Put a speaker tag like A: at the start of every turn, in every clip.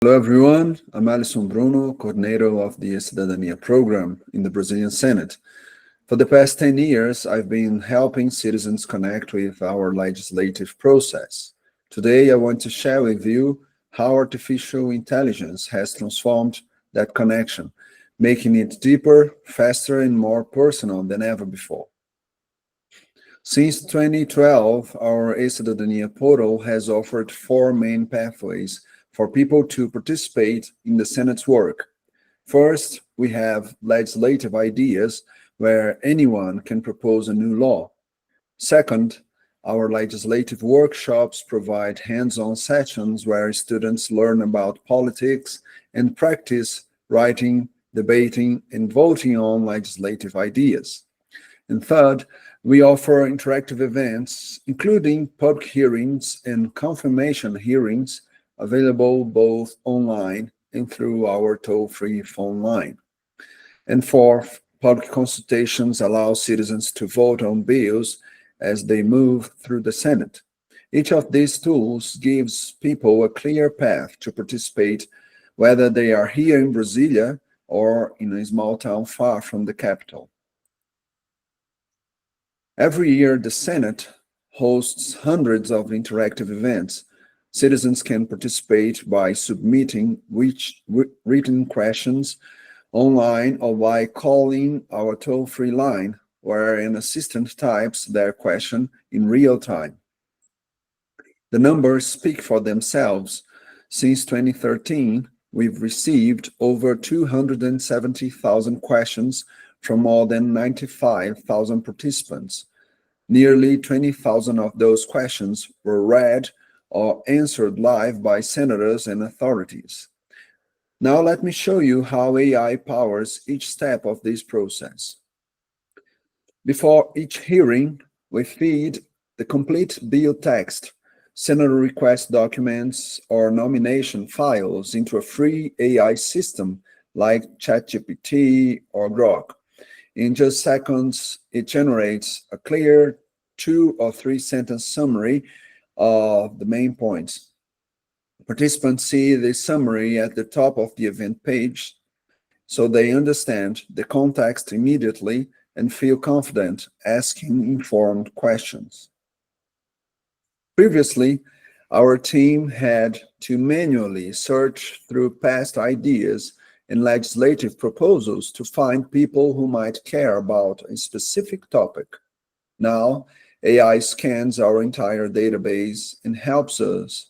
A: Hello everyone, I'm Alisson Bruno, coordinator of the Cidadania program in the Brazilian Senate. For the past 10 years, I've been helping citizens connect with our legislative process. Today, I want to share with you how artificial intelligence has transformed that connection, making it deeper, faster, and more personal than ever before. Since 2012, our Cidadania portal has offered four main pathways for people to participate in the Senate's work. First, we have legislative ideas where anyone can propose a new law. Second, our legislative workshops provide hands-on sessions where students learn about politics and practice writing, debating, and voting on legislative ideas. And third, we offer interactive events, including public hearings and confirmation hearings, available both online and through our toll-free phone line. And fourth, public consultations allow citizens to vote on bills as they move through the Senate. Each of these tools gives people a clear path to participate, whether they are here in Brasilia or in a small town far from the capital. Every year, the Senate hosts hundreds of interactive events. Citizens can participate by submitting written questions online or by calling our toll-free line, where an assistant types their question in real time. The numbers speak for themselves. Since 2013, we've received over 270,000 questions from more than 95,000 participants. Nearly 20,000 of those questions were read or answered live by senators and authorities. Now let me show you how AI powers each step of this process. Before each hearing, we feed the complete bill text, senator request documents, or nomination files into a free AI system like ChatGPT or Grok. In just seconds, it generates a clear 2 or 3 sentence summary of the main points. Participants see the summary at the top of the event page, so they understand the context immediately and feel confident asking informed questions. Previously, our team had to manually search through past ideas and legislative proposals to find people who might care about a specific topic. Now, AI scans our entire database and helps us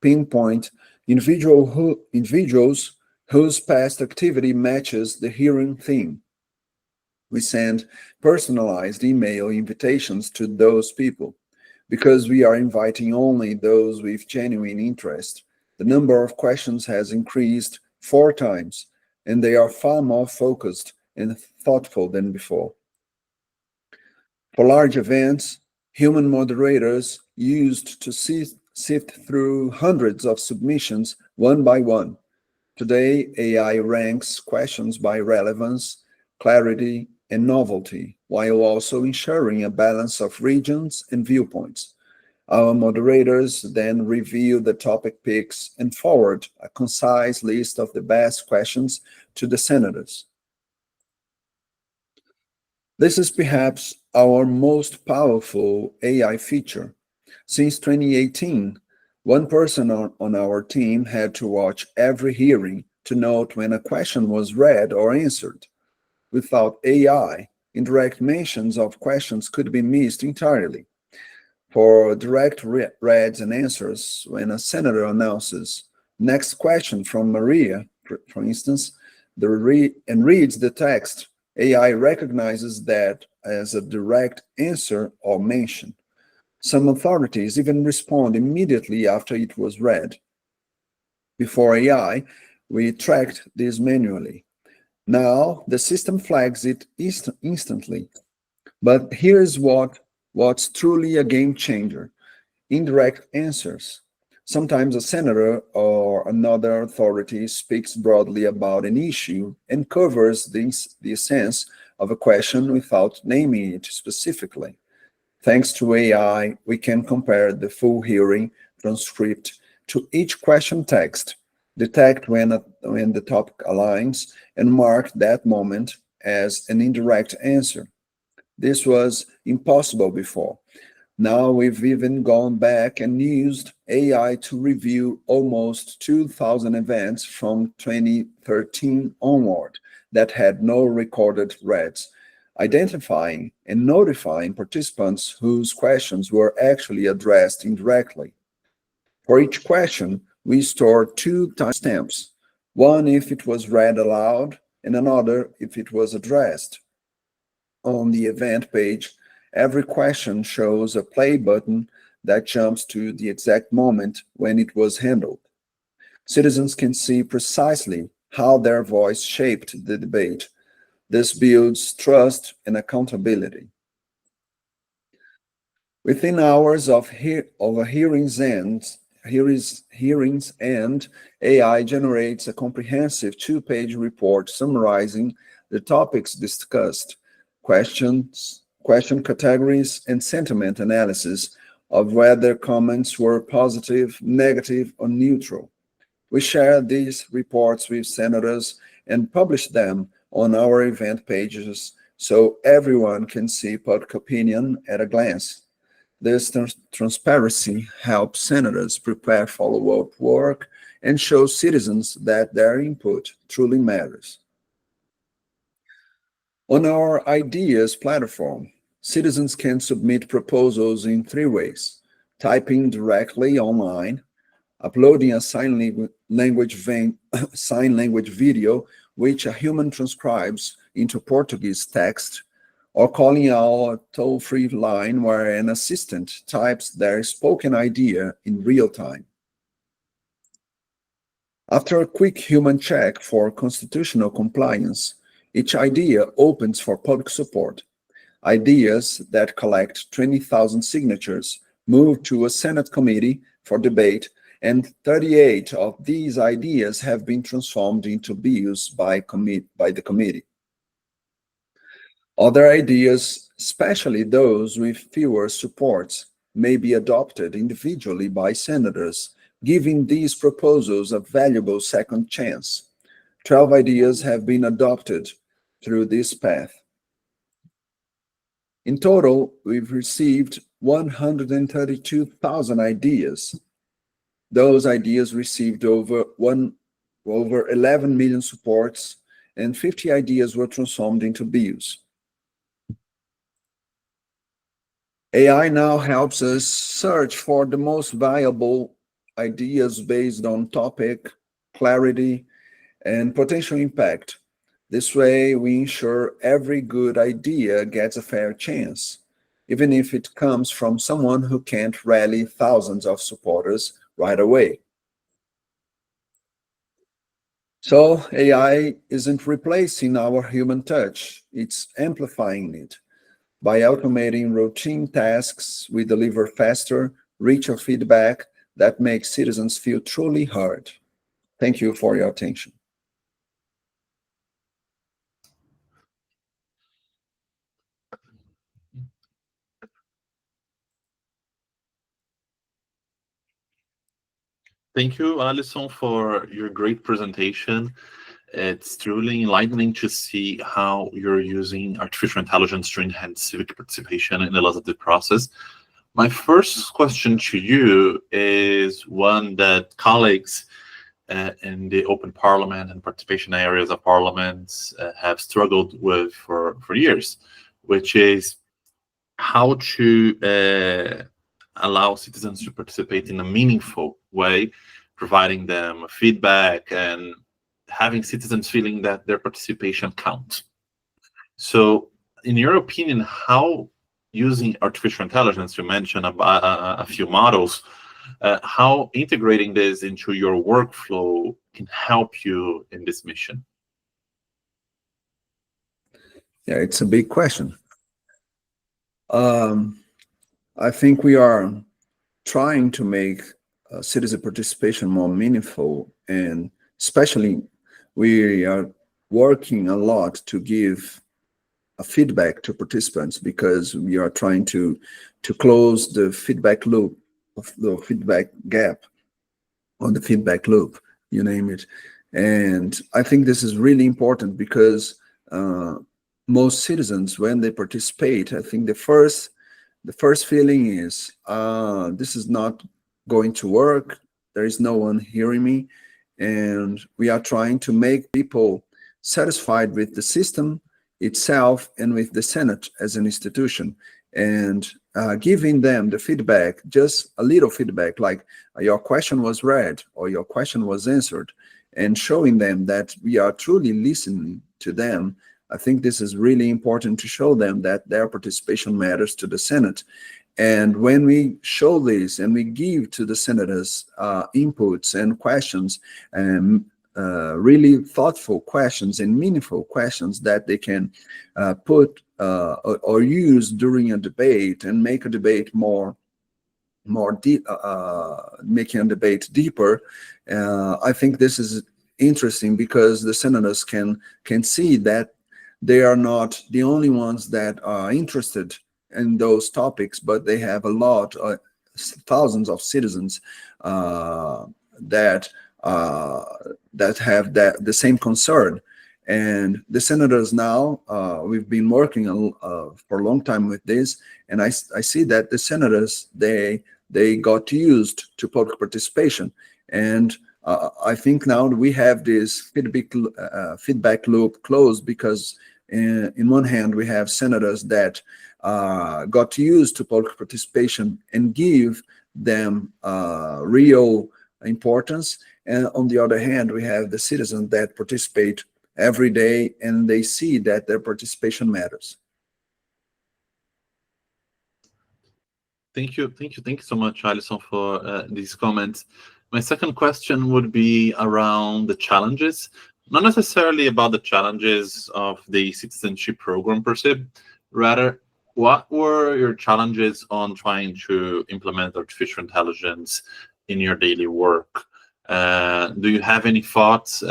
A: pinpoint individuals whose past activity matches the hearing theme. We send personalized email invitations to those people. Because we are inviting only those with genuine interest, the number of questions has increased 4 times, and they are far more focused and thoughtful than before. For large events, human moderators used to sift through hundreds of submissions one by one. Today, AI ranks questions by relevance, clarity, and novelty, while also ensuring a balance of regions and viewpoints. Our moderators then review the topic picks and forward a concise list of the best questions to the senators. This is perhaps our most powerful AI feature. Since 2018, one person on our team had to watch every hearing to note when a question was read or answered. Without AI, indirect mentions of questions could be missed entirely. For direct reads and answers, when a senator announces, "Next question from Maria," for instance, and reads the text, AI recognizes that as a direct answer or mention. Some authorities even respond immediately after it was read. Before AI, we tracked this manually. Now, the system flags it instantly. But here's what's truly a game changer: indirect answers. Sometimes a senator or another authority speaks broadly about an issue and covers the essence of a question without naming it specifically. Thanks to AI, we can compare the full hearing transcript to each question text detect when the topic aligns, and mark that moment as an indirect answer. This was impossible before. Now we've even gone back and used AI to review almost 2,000 events from 2013 onward that had no recorded threads, identifying and notifying participants whose questions were actually addressed indirectly. For each question, we stored two timestamps, one if it was read aloud and another if it was addressed. On the event page, every question shows a play button that jumps to the exact moment when it was handled. Citizens can see precisely how their voice shaped the debate. This builds trust and accountability. Within hours of a hearings end, AI generates a comprehensive two-page report summarizing the topics discussed, question categories, and sentiment analysis of whether comments were positive, negative, or neutral. We share these reports with senators and publish them on our event pages so everyone can see public opinion at a glance. This transparency helps senators prepare follow-up work and shows citizens that their input truly matters. On our Ideas platform, citizens can submit proposals in three ways: typing directly online, uploading a sign language video which a human transcribes into Portuguese text, or calling our toll-free line where an assistant types their spoken idea in real time. After a quick human check for constitutional compliance, each idea opens for public support. Ideas that collect 20,000 signatures move to a Senate committee for debate, and 38 of these ideas have been transformed into bills by the committee. Other ideas, especially those with fewer supports, may be adopted individually by senators, giving these proposals a valuable second chance. 12 ideas have been adopted through this path. In total, we've received 132,000 ideas. Those ideas received over 11 million supports, and 50 ideas were transformed into bills. AI now helps us search for the most viable ideas based on topic, clarity, and potential impact. This way, we ensure every good idea gets a fair chance, even if it comes from someone who can't rally thousands of supporters right away. So AI isn't replacing our human touch, it's amplifying it. By automating routine tasks, we deliver faster, richer feedback that makes citizens feel truly heard. Thank you for your attention.
B: Thank you, Alisson, for your great presentation. It's truly enlightening to see how you're using artificial intelligence to enhance civic participation in the legislative process. My first question to you is one that colleagues in the open parliament and participation areas of parliaments have struggled with for years, which is how to allow citizens to participate in a meaningful way, providing them feedback and having citizens feeling that their participation counts. So, in your opinion, how using artificial intelligence, you mentioned a few models, how integrating this into your workflow can help you in this mission?
A: Yeah, it's a big question. I think we are trying to make citizen participation more meaningful, and especially we are working a lot to give a feedback to participants because we are trying to close the feedback loop, of the feedback gap on the feedback loop. you name it. And I think this is really important because most citizens, when they participate, I think the first feeling is this is not going to work. There is no one hearing me, and we are trying to make people satisfied with the system itself and with the Senate as an institution, and giving them the feedback, just a little feedback, like your question was read or your question was answered, and showing them that we are truly listening to them. I think this is really important to show them that their participation matters to the Senate. And when we show this and we give to the senators inputs and questions, and really thoughtful questions and meaningful questions that they can put or use during a debate and make a debate more deep, making a debate deeper, I think this is interesting because the senators can see that they are not the only ones that are interested in those topics, but they have a lot, thousands of citizens that have the same concern. And the senators now, we've been working for a long time with this, and I see that the senators, they got used to public participation. And I think now we have this feedback loop closed, because in one hand we have senators that got used to public participation and give them real importance, and on the other hand we have the citizens that participate every day and they see that their participation matters.
B: Thank you so much, Alisson, for these comments. My second question would be around the challenges, not necessarily about the challenges of the citizenship program per se, rather, what were your challenges on trying to implement artificial intelligence in your daily work? Do you have any thoughts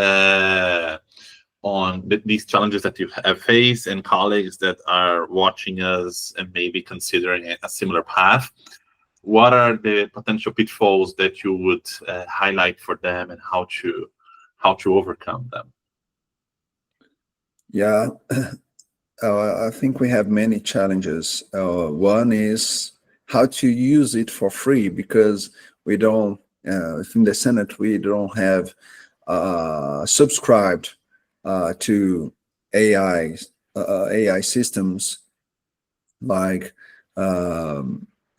B: on these challenges that you have faced, and colleagues that are watching us and maybe considering a similar path? What are the potential pitfalls that you would highlight for them, and how to overcome them?
A: Yeah, I think we have many challenges. One is how to use it for free, because we don't, in the Senate, we don't have subscribed to AI systems like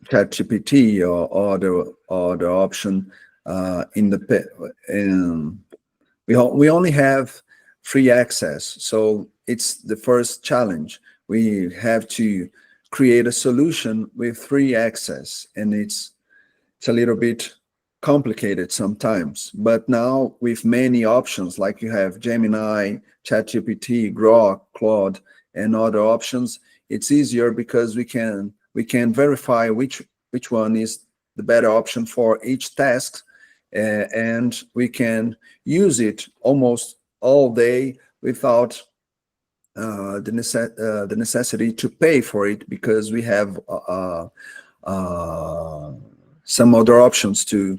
A: ChatGPT or the option we only have free access. So it's the first challenge. We have to create a solution with free access, and it's a little bit complicated sometimes. But now with many options, like you have Gemini, ChatGPT, Grok, Claude, and other options, it's easier because we can verify which one is the better option for each task, and we can use it almost all day without the necessity to pay for it, because we have some other options to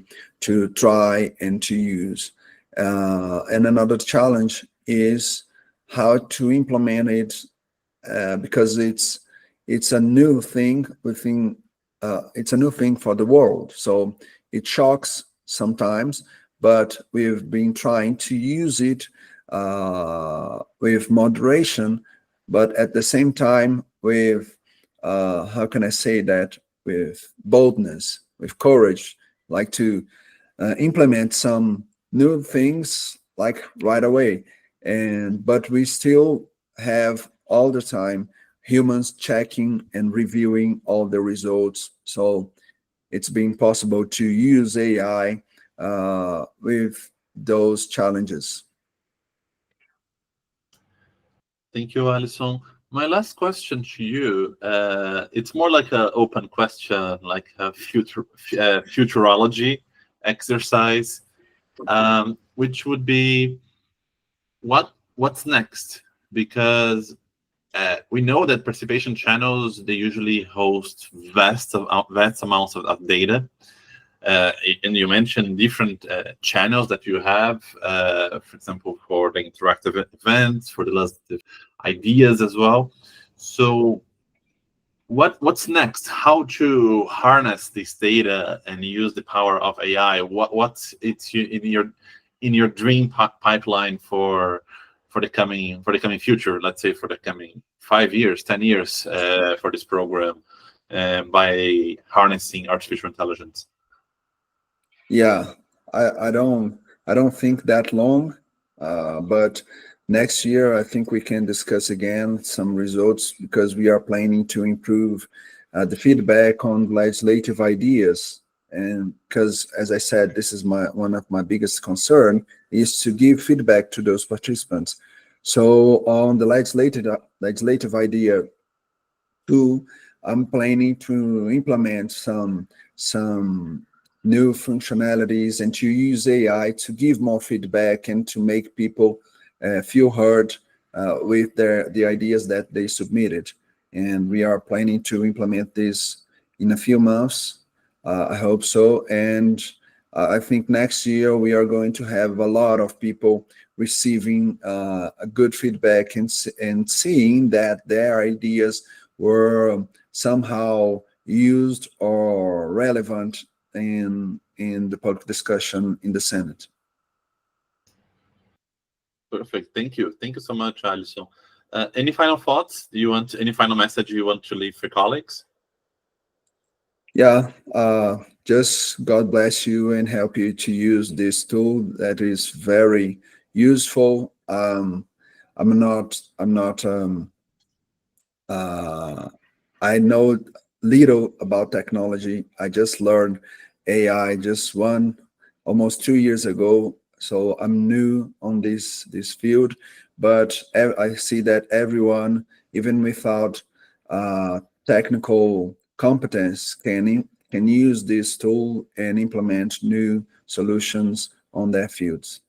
A: try and to use. And another challenge is how to implement it, because it's a new thing within. It's a new thing for the world, so it shocks sometimes. But we've been trying to use it with moderation, but at the same time with how can I say that, with boldness, with courage, like to implement some new things like right away. But we still have all the time humans checking and reviewing all the results. So it's been possible to use AI with those challenges.
B: Thank you, Alisson. My last question to you, it's more like an open question, like a futurology exercise, which would be, what's next? Because we know that participation channels, they usually host vast amounts of data. And you mentioned different channels that you have, for example, for the interactive events, for the legislative ideas as well. So what's next? How to harness this data and use the power of AI? What's in your dream pipeline for the coming future? Let's say for the coming 5 years, 10 years for this program by harnessing artificial intelligence.
A: Yeah, I don't think that long, but next year I think we can discuss again some results, because we are planning to improve the feedback on legislative ideas. And because, as I said, this is one of my biggest concern, is to give feedback to those participants. So on the legislative idea 2, I'm planning to implement some new functionalities and to use AI to give more feedback and to make people feel heard with the ideas that they submitted. And we are planning to implement this in a few months. I hope so. And I think next year we are going to have a lot of people receiving a good feedback and seeing that their ideas were somehow used or relevant in the public discussion in the Senate.
B: Perfect. Thank you. Thank you so much, Alisson. Any final thoughts? Any final message you want to leave for colleagues?
A: Yeah, just God bless you and help you to use this tool that is very useful. I know little about technology. I just learned AI just almost 2 years ago. So I'm new on this field, but I see that everyone, even without technical competence, can use this tool and implement new solutions on their fields.